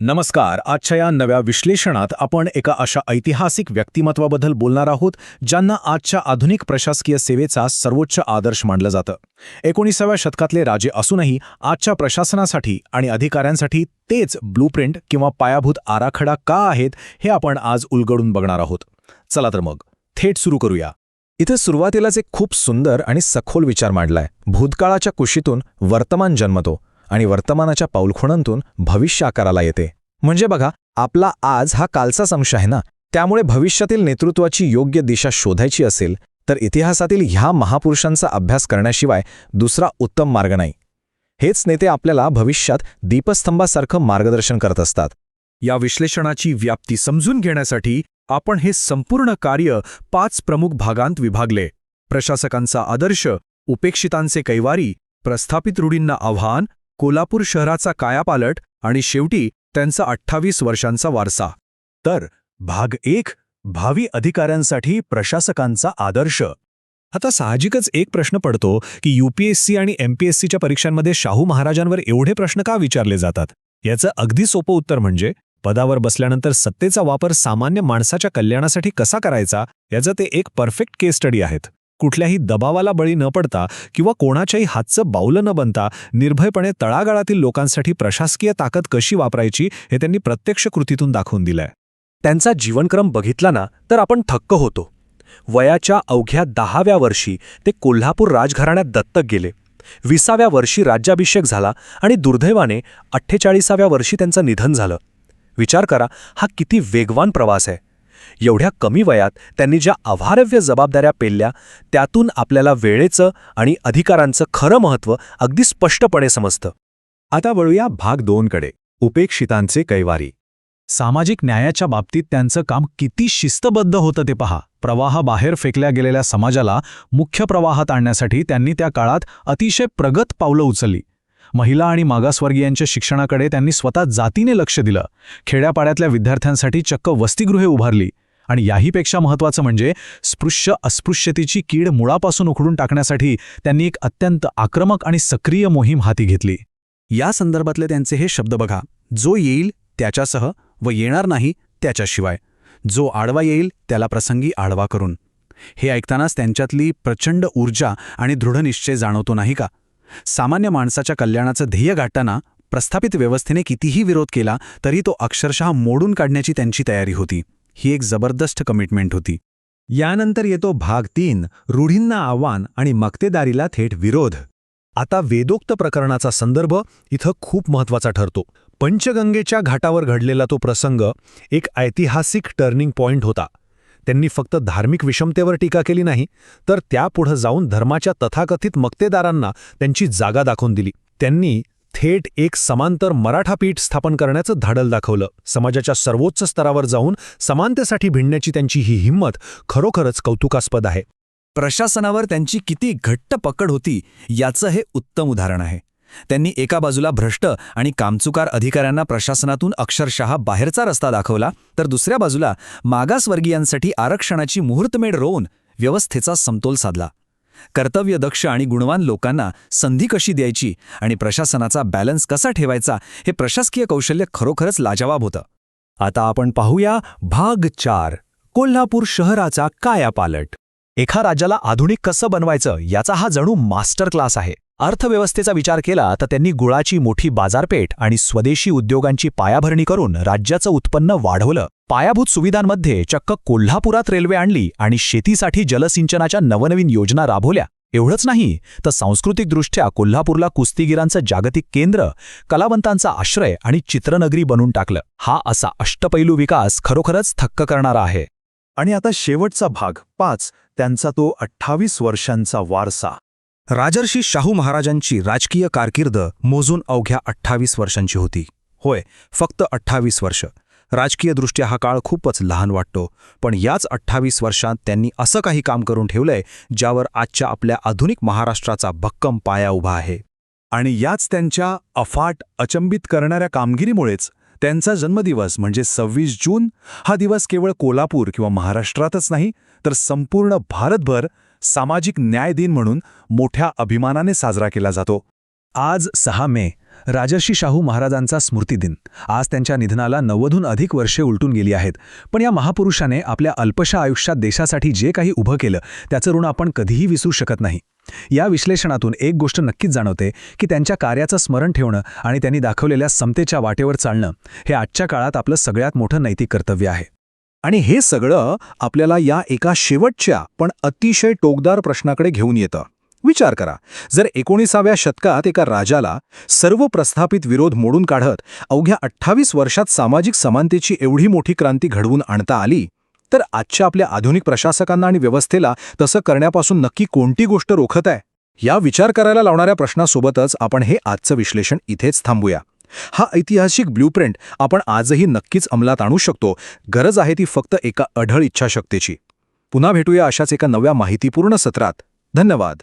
नमस्कार. आजच्या या नव्या विश्लेषणात आपण एका अशा ऐतिहासिक व्यक्तिमत्वाबद्दल बोलणार आहोत ज्यांना आजच्या आधुनिक प्रशासकीय सेवेचा सर्वोच्च आदर्श मानलं जातं. 19व्या शतकातले राजे असूनही आजच्या प्रशासनासाठी आणि अधिकाऱ्यांसाठी तेच ब्लूप्रिंट किंवा पायाभूत आराखडा का आहेत हे आपण आज उलगडून बघणार आहोत. चला तर मग थेट सुरू करूया. इथे सुरुवातीलाच एक खूप सुंदर आणि सखोल विचार मांडलाय. भूतकाळाच्या कुशीतून वर्तमान जन्मतो आणि वर्तमानाच्या पाऊलखुणांतून भविष्य आकाराला येते. म्हणजे बघा, आपला आज हा कालचाच अंश आहे ना. त्यामुळे भविष्यातील नेतृत्वाची योग्य दिशा शोधायची असेल तर इतिहासातील ह्या महापुरुषांचा अभ्यास करण्याशिवाय दुसरा उत्तम मार्ग नाही. हेच नेते आपल्याला भविष्यात दीपस्तंभासारखं मार्गदर्शन करत असतात. या विश्लेषणाची व्याप्ती समजून घेण्यासाठी आपण हे संपूर्ण कार्य 5 प्रमुख भागांत विभागले. प्रशासकांचा आदर्श, उपेक्षितांचे कैवारी, प्रस्थापित रूढींना आव्हान, कोल्हापूर शहराचा कायापालट आणि शेवटी त्यांचा 28 वर्षांचा वारसा. तर भाग 1, भावी अधिकाऱ्यांसाठी प्रशासकांचा आदर्श. आता साहजिकच एक प्रश्न पडतो की UPSC आणि MPSCच्या परीक्षांमध्ये शाहू महाराजांवर एवढे प्रश्न का विचारले जातात. याचं अगदी सोपं उत्तर म्हणजे पदावर बसल्यानंतर सत्तेचा वापर सामान्य माणसाच्या कल्याणासाठी कसा करायचा याचं ते एक परफेक्ट केस स्टडी आहेत. कुठल्याही दबावाला बळी न पडता किंवा कोणाच्याही हातचं बावलं न बनता निर्भयपणे तळागाळातील लोकांसाठी प्रशासकीय ताकद कशी वापरायची हे त्यांनी प्रत्यक्ष कृतीतून दाखवून दिलंय. त्यांचा जीवनक्रम बघितला ना तर आपण थक्क होतो. वयाच्या अवघ्या 10व्या वर्षी ते कोल्हापूर राजघराण्यात दत्तक गेले. 20व्या वर्षी राज्याभिषेक झाला आणि दुर्दैवाने 48व्या वर्षी त्यांचं निधन झालं. विचार करा, हा किती वेगवान प्रवास आहे. एवढ्या कमी वयात त्यांनी ज्या अवाढव्य जबाबदाऱ्या पेलल्या त्यातून आपल्याला वेळेचं आणि अधिकारांचं खरं महत्त्व अगदी स्पष्टपणे समजतं. आता वळूया भाग 2 कडे. उपेक्षितांचे कैवारी. सामाजिक न्यायाच्या बाबतीत त्यांचं काम किती शिस्तबद्ध होतं ते पहा. प्रवाहाबाहेर फेकल्या गेलेल्या समाजाला मुख्य प्रवाहात आणण्यासाठी त्यांनी त्या काळात अतिशय प्रगत पावलं उचलली. महिला आणि मागासवर्गीयांच्या शिक्षणाकडे त्यांनी स्वतः जातीने लक्ष दिलं. खेड्यापाड्यातल्या विद्यार्थ्यांसाठी चक्क वसतिगृहे उभारली. आणि याहीपेक्षा महत्त्वाचं म्हणजे स्पृश्य अस्पृश्यतेची कीड मुळापासून उखडून टाकण्यासाठी त्यांनी एक अत्यंत आक्रमक आणि सक्रिय मोहीम हाती घेतली. या संदर्भातले त्यांचे हे शब्द बघा: जो येईल त्याच्यासह व येणार नाही त्याच्याशिवाय, जो आडवा येईल त्याला प्रसंगी आडवा करून. हे ऐकतानाच त्यांच्यातली प्रचंड ऊर्जा आणि दृढनिश्चय जाणवतो नाही का? सामान्य माणसाच्या कल्याणाचं ध्येय गाठताना प्रस्थापित व्यवस्थेने कितीही विरोध केला तरी तो अक्षरशः मोडून काढण्याची त्यांची तयारी होती. ही एक जबरदस्त कमिटमेंट होती. यानंतर येतो भाग 3, रूढींना आव्हान आणि मक्तेदारीला थेट विरोध. आता वेदोक्त प्रकरणाचा संदर्भ इथं खूप महत्त्वाचा ठरतो. पंचगंगेच्या घाटावर घडलेला तो प्रसंग एक ऐतिहासिक टर्निंग पॉइंट होता. त्यांनी फक्त धार्मिक विषमतेवर टीका केली नाही, तर त्यापुढं जाऊन धर्माच्या तथाकथित मक्तेदारांना त्यांची जागा दाखवून दिली. त्यांनी थेट एक समांतर मराठा पीठ स्थापन करण्याचं धाडल दाखवलं. समाजाच्या सर्वोच्च स्तरावर जाऊन समानतेसाठी भिडण्याची त्यांची ही हिंमत खरोखरच कौतुकास्पद आहे. प्रशासनावर त्यांची किती घट्ट पकड होती याचं हे उत्तम उदाहरण आहे. त्यांनी एका बाजूला भ्रष्ट आणि कामचुकार अधिकाऱ्यांना प्रशासनातून अक्षरशः बाहेरचा रस्ता दाखवला, तर दुसऱ्या बाजूला मागासवर्गीयांसाठी आरक्षणाची मुहूर्तमेढ रोवून व्यवस्थेचा समतोल साधला. कर्तव्यदक्ष आणि गुणवान लोकांना संधी कशी द्यायची आणि प्रशासनाचा बॅलन्स कसा ठेवायचा हे प्रशासकीय कौशल्य खरोखरच लाजवाब होतं. आता आपण पाहूया भाग 4, कोल्हापूर शहराचा कायापालट. एका राज्याला आधुनिक कसं बनवायचं याचा हा जणू मास्टर क्लास आहे. अर्थव्यवस्थेचा विचार केला तर त्यांनी गुळाची मोठी बाजारपेठ आणि स्वदेशी उद्योगांची पायाभरणी करून राज्याचं उत्पन्न वाढवलं. पायाभूत सुविधांमध्ये चक्क कोल्हापुरात रेल्वे आणली आणि शेतीसाठी जलसिंचनाच्या नवनवीन योजना राबवल्या. एवढंच नाही तर सांस्कृतिकदृष्ट्या कोल्हापूरला कुस्तीगिरांचं जागतिक केंद्र, कलावंतांचा आश्रय आणि चित्रनगरी बनवून टाकलं. हा असा अष्टपैलू विकास खरोखरच थक्क करणारा आहे. आणि आता शेवटचा भाग 5, त्यांचा तो 28 वर्षांचा वारसा. राजर्षी शाहू महाराजांची राजकीय कारकीर्द मोजून अवघ्या 28 वर्षांची होती. होय, फक्त 28 वर्ष. राजकीयदृष्ट्या हा काळ खूपच लहान वाटतो, पण याच 28 वर्षांत त्यांनी असं काही काम करून ठेवलंय ज्यावर आजच्या आपल्या आधुनिक महाराष्ट्राचा भक्कम पाया उभा आहे. आणि याच त्यांच्या अफाट, अचंबित करणाऱ्या कामगिरीमुळेच त्यांचा जन्मदिवस म्हणजे 26 जून हा दिवस केवळ कोल्हापूर किंवा महाराष्ट्रातच नाही तर संपूर्ण भारतभर सामाजिक न्याय दिन म्हणून मोठ्या अभिमानाने साजरा केला जातो. आज 6 मे राजर्षी शाहू महाराजांचा स्मृतिदिन. आज त्यांच्या निधनाला 90हून अधिक वर्षे उलटून गेली आहेत. पण या महापुरुषाने आपल्या अल्पशा आयुष्यात देशासाठी जे काही उभं केलं त्याचं ऋण आपण कधीही विसरू शकत नाही. या विश्लेषणातून एक गोष्ट नक्कीच जाणवते की त्यांच्या कार्याचं स्मरण ठेवणं आणि त्यांनी दाखवलेल्या समतेच्या वाटेवर चालणं हे आजच्या काळात आपलं सगळ्यात मोठं नैतिक कर्तव्य आहे. आणि हे सगळं आपल्याला या एका शेवटच्या पण अतिशय टोकदार प्रश्नाकडे घेऊन येतं. विचार करा, जर 19व्या शतकात एका राजाला सर्व प्रस्थापित विरोध मोडून काढत अवघ्या 28 वर्षात सामाजिक समानतेची एवढी मोठी क्रांती घडवून आणता आली, तर आजच्या आपल्या आधुनिक प्रशासकांना आणि व्यवस्थेला तसं करण्यापासून नक्की कोणती गोष्ट रोखत आहे? या विचार करायला लावणाऱ्या प्रश्नासोबतच आपण हे आजचं विश्लेषण इथेच थांबूया. हा ऐतिहासिक ब्ल्यूप्रिंट आपण आजही नक्कीच अंमलात आणू शकतो. गरज आहे ती फक्त एका अढळ इच्छाशक्तीची. पुन्हा भेटूया अशाच एका नव्या माहितीपूर्ण सत्रात. धन्यवाद.